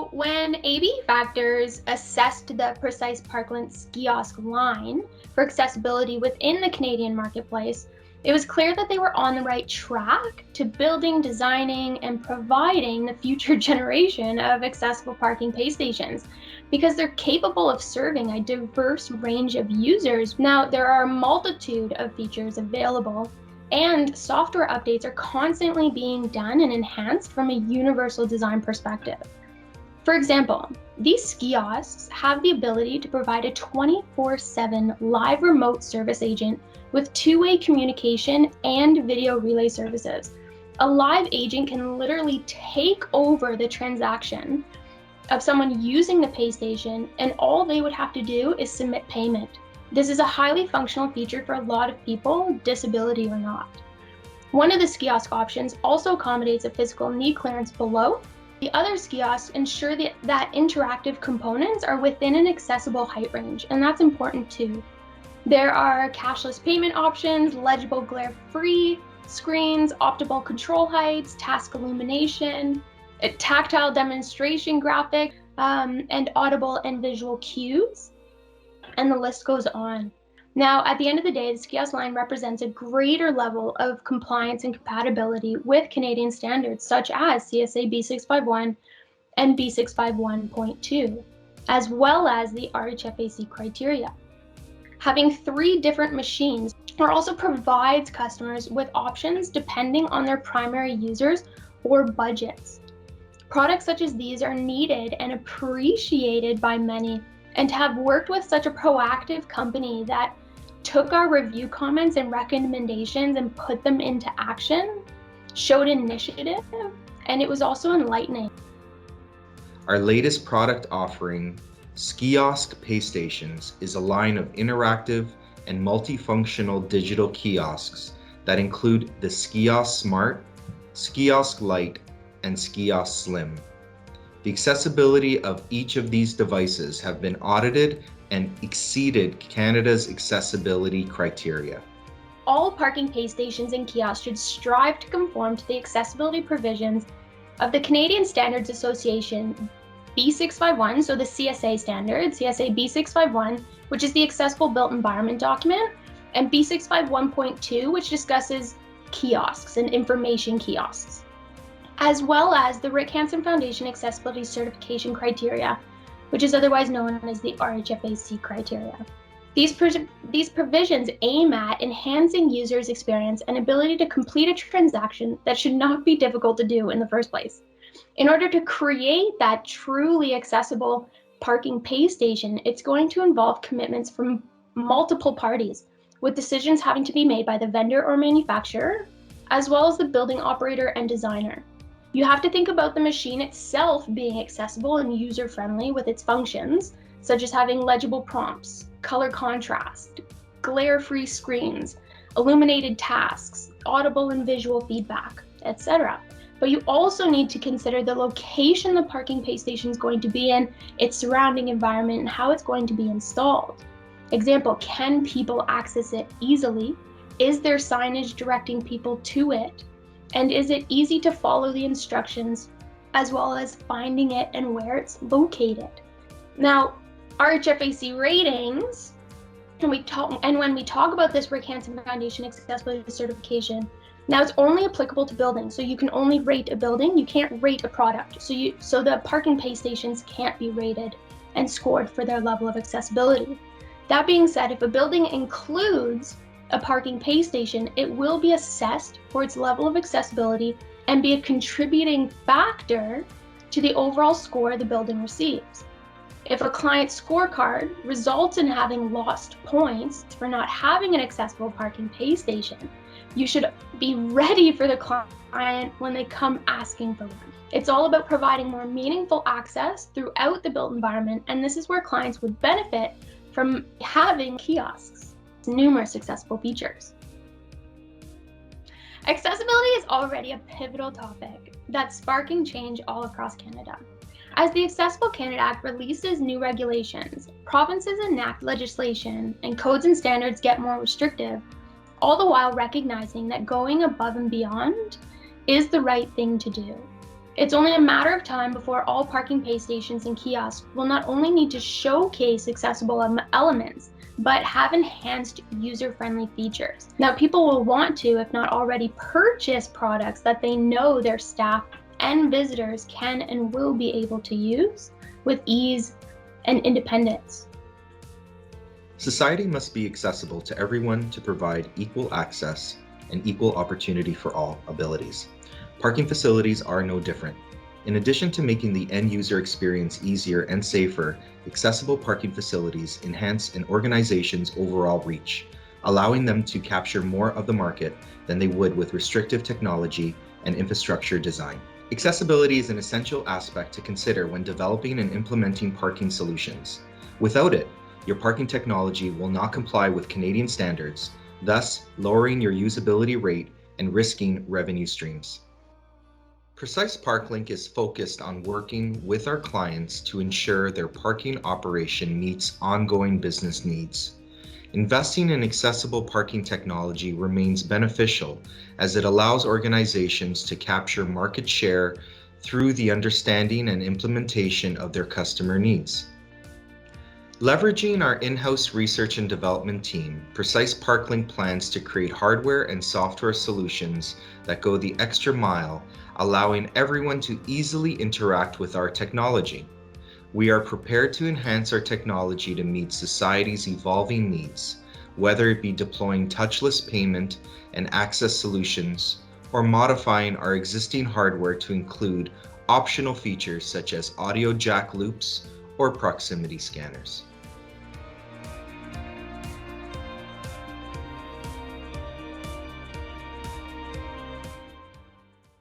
So when AB Factors assessed the precise ParkLink kiosk line for accessibility within the Canadian marketplace, it was clear that they were on the right track to building, designing, and providing the future generation of accessible parking pay stations because they're capable of serving a diverse range of users. Now, there are a multitude of features available, and software updates are constantly being done and enhanced from a universal design perspective. For example, these kiosks have the ability to provide a 24/7 live remote service agent with two-way communication and video relay services. A live agent can literally take over the transaction of someone using the pay station, and all they would have to do is submit payment. This is a highly functional feature for a lot of people, disability or not. One of the kiosk options also accommodates a physical knee clearance below. The other kiosks ensure that interactive components are within an accessible height range, and that's important too. There are cashless payment options, legible glare-free screens, optimal control heights, task illumination, a tactile demonstration graphic, and audible and visual cues, and the list goes on. Now, at the end of the day, this kiosk line represents a greater level of compliance and compatibility with Canadian standards such as CSA B651 and B651.2, as well as the RHFAC criteria. Having 3 different machines also provides customers with options depending on their primary users or budgets. Products such as these are needed and appreciated by many, and to have worked with such a proactive company that took our review comments and recommendations and put them into action showed initiative, and it was also enlightening. Our latest product offering, Skiosk Pay Stations, is a line of interactive and multifunctional digital kiosks that include the Skiosk Smart, Skiosk Lite, and Skiosk Slim. The accessibility of each of these devices have been audited and exceeded Canada's accessibility criteria. All parking pay stations and kiosks should strive to conform to the accessibility provisions of the Canadian Standards Association B651, so the CSA standard, CSA B651, which is the Accessible Built Environment document, and B651.2, which discusses kiosks and information kiosks, as well as the Rick Hansen Foundation Accessibility Certification Criteria, which is otherwise known as the RHFAC criteria. These provisions aim at enhancing users' experience and ability to complete a transaction that should not be difficult to do in the first place. In order to create that truly accessible parking pay station, it's going to involve commitments from multiple parties, with decisions having to be made by the vendor or manufacturer, as well as the building operator and designer. You have to think about the machine itself being accessible and user-friendly with its functions, such as having legible prompts, color contrast, glare-free screens, illuminated tasks, audible and visual feedback, etc. But you also need to consider the location the parking pay station is going to be in, its surrounding environment, and how it's going to be installed. Example, can people access it easily? Is there signage directing people to it? And is it easy to follow the instructions, as well as finding it and where it's located? Now, RHFAC ratings, when we talk about this Rick Hansen Foundation Accessibility Certification, now it's only applicable to buildings, so you can only rate a building, you can't rate a product. So the parking pay stations can't be rated and scored for their level of accessibility. That being said, if a building includes a parking pay station, it will be assessed for its level of accessibility and be a contributing factor to the overall score the building receives. If a client's scorecard results in having lost points for not having an accessible parking pay station, you should be ready for the client when they come asking for one. It's all about providing more meaningful access throughout the built environment, and this is where clients would benefit from having kiosks, numerous accessible features. Accessibility is already a pivotal topic that's sparking change all across Canada. As the Accessible Canada Act releases new regulations, provinces enact legislation, and codes and standards get more restrictive, all the while recognizing that going above and beyond is the right thing to do. It's only a matter of time before all parking pay stations and kiosks will not only need to showcase accessible elements, but have enhanced user-friendly features. Now, people will want to, if not already, purchase products that they know their staff and visitors can and will be able to use with ease and independence. Society must be accessible to everyone to provide equal access and equal opportunity for all abilities. Parking facilities are no different. In addition to making the end user experience easier and safer, accessible parking facilities enhance an organization's overall reach, allowing them to capture more of the market than they would with restrictive technology and infrastructure design. Accessibility is an essential aspect to consider when developing and implementing parking solutions. Without it, your parking technology will not comply with Canadian standards, thus lowering your usability rate and risking revenue streams. Precise ParkLink is focused on working with our clients to ensure their parking operation meets ongoing business needs. Investing in accessible parking technology remains beneficial as it allows organizations to capture market share through the understanding and implementation of their customer needs. Leveraging our in-house research and development team, Precise ParkLink plans to create hardware and software solutions that go the extra mile, allowing everyone to easily interact with our technology. We are prepared to enhance our technology to meet society's evolving needs, whether it be deploying touchless payment and access solutions, or modifying our existing hardware to include optional features such as audio jack loops or proximity scanners.